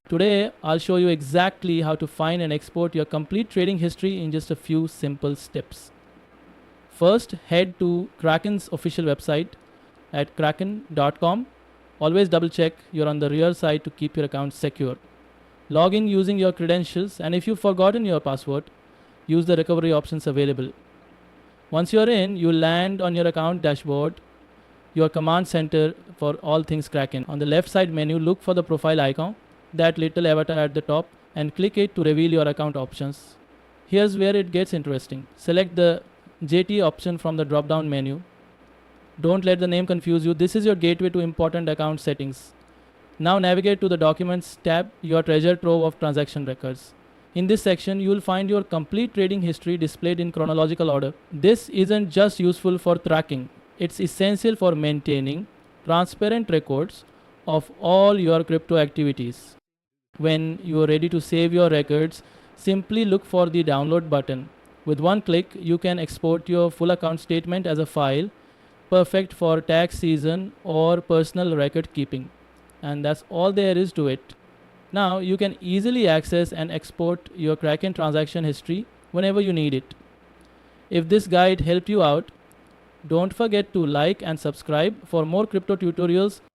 Today, I'll show you exactly how to find and export your complete trading history in just a few simple steps. First, head to Kraken's official website at kraken.com. Always double check you're on the real side to keep your account secure. Log in using your credentials, and if you've forgotten your password, use the recovery options available. Once you're in, you land on your account dashboard, your command center for all things Kraken. On the left side menu, look for the profile icon, that little avatar at the top, and click it to reveal your account options. Here's where it gets interesting. Select the JT option from the drop down menu. Don't let the name confuse you. This is your gateway to important account settings. Now navigate to the Documents tab, your treasure trove of transaction records. In this section, you will find your complete trading history displayed in chronological order. This isn't just useful for tracking, it's essential for maintaining transparent records of all your crypto activities. When you are ready to save your records, simply look for the download button. With one click, you can export your full account statement as a file, perfect for tax season or personal record keeping. And that's all there is to it. Now you can easily access and export your Kraken transaction history whenever you need it. If this guide helped you out, don't forget to like and subscribe for more crypto tutorials